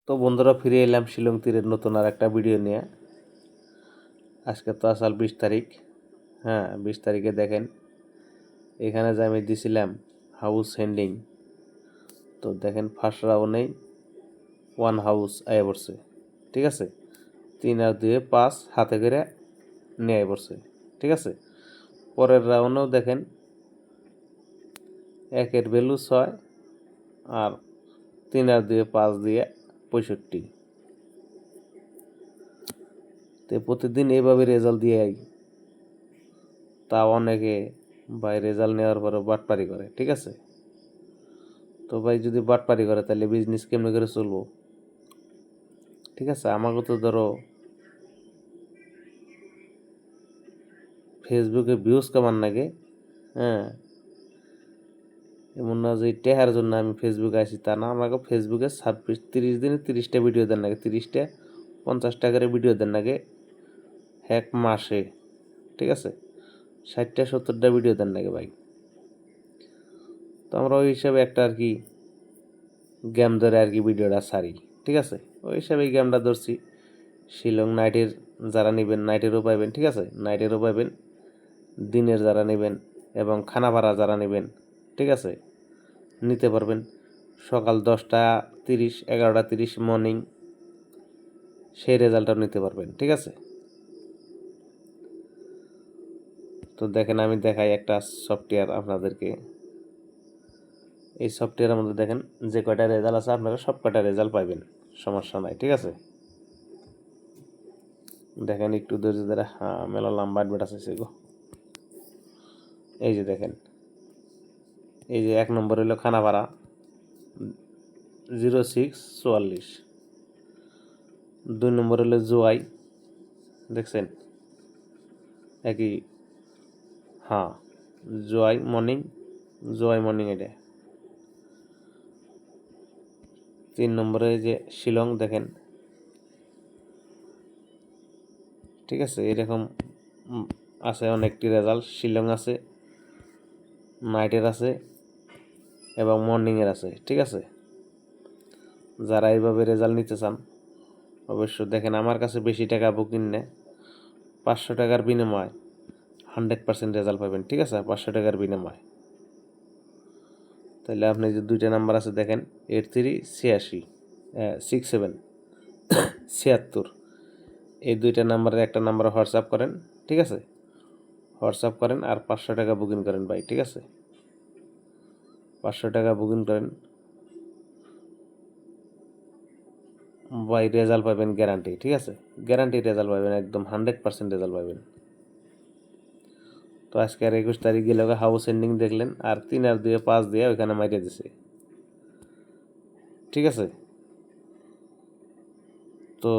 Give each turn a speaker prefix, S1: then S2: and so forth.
S1: তো বন্ধুরা, ফিরে এলাম শিলং তীরের নতুন আর একটা ভিডিও নিয়ে। আজকে তো আসাল 20 তারিখ। হ্যাঁ, 20 তারিখে দেখেন এখানে যে আমি দিছিলাম হাউস হেন্ডিং। তো দেখেন ফার্স্ট রাউন্ডেই 1 হাউস আয় পড়ছে। ঠিক আছে, 3 আর 2 5 হাতে করে নিয়ে আয় পড়ছে। ঠিক আছে, পরের রাউন্ডেও দেখেন 1-এর ভ্যালু 6 আর 3 আর 2 5 দিয়ে 65। তো প্রতিদিন এইভাবে রেজাল্ট দিয়ে তা অনেকে ভাই রেজাল্ট নেওয়ার পরে বাটপারি করে। ঠিক আছে, তো ভাই যদি বাটপারি করে তাহলে বিজনেস কেমনে করে চলবো? ঠিক আছে, আমাকে তো ধরো ফেসবুকে ভিউজ কামান লাগে। হ্যাঁ, এমন না যে টেহার জন্য আমি ফেসবুকে আসি, তা না। আমাকে ফেসবুকে 30 দিনে 30টা ভিডিও দেন লাগে, 30টা 50টা করে ভিডিও দেন লাগে এক মাসে। ঠিক আছে, 60টা 70টা ভিডিও দেন লাগে ভাই। তো আমরা ওই হিসাবে একটা আর কি গেম ধরে আর কি ভিডিওটা সারি। ঠিক আছে, ওই হিসাবে এই গেমটা ধরছি। শিলং নাইটের যারা নেবেন নাইটেরও পাইবেন। ঠিক আছে, নাইটেরও পাইবেন, দিনের যারা নেবেন এবং খানা ভাড়া যারা নেবেন, ঠিক আছে, নিতে পারবেন। সকাল 10টা 30 11টা 30 মর্নিং সেই রেজাল্টটাও নিতে পারবেন। ঠিক আছে, তো দেখেন আমি দেখাই একটা সফটওয়্যার আপনাদেরকে। এই সফটওয়্যারের মধ্যে দেখেন যে কয়টা রেজাল্ট আছে আপনারা সব কয়টা রেজাল্ট পাইবেন, সমস্যা নাই। ঠিক আছে, দেখেন একটু ধৈর্য ধরে। হ্যাঁ, মেলা লম্বা অ্যাডভার্ট আছে গো। এই যে দেখেন, এই যে 1 নম্বর হইলো খানা ভাড়া 0644। 2 নম্বর হলো জোয়াই, দেখছেন একই। হ্যাঁ, জোয়াই মর্নিং এটা। 3 নম্বরে যে শিলং দেখেন। ঠিক আছে, এরকম আছে অনেকটি রেজাল্ট। শিলং আছে, নাইটের আছে এবং মর্নিংয়ের আছে। ঠিক আছে, যারা এইভাবে রেজাল্ট নিতে চান অবশ্য দেখেন আমার কাছে বেশি টাকা বুকিং নেয়। 500 টাকার বিনিময়ে 100% রেজাল্ট পাবেন। ঠিক আছে, 500 টাকার বিনিময়ে। তাহলে আপনি যে 2টা নাম্বার আছে দেখেন 83 67 এই 2টা নাম্বারের একটা নাম্বার হোয়াটসঅ্যাপ করেন। ঠিক আছে, হোয়াটসঅ্যাপ করেন আর 500 টাকা বুকিং করেন ভাই। ঠিক আছে, 500 টাকা বুকিং করেন ভাই, রেজাল্ট পাবেন গ্যারান্টি। ঠিক আছে, গ্যারান্টি রেজাল্ট পাবেন, একদম 100% রেজাল্ট পাবেন। তো আজকে আর 21 তারিখ গেলে হাউস এন্ডিং দেখলেন, আর 3 আর 2 5 দিয়ে ওইখানে মাইরে দিছে। ঠিক আছে, তো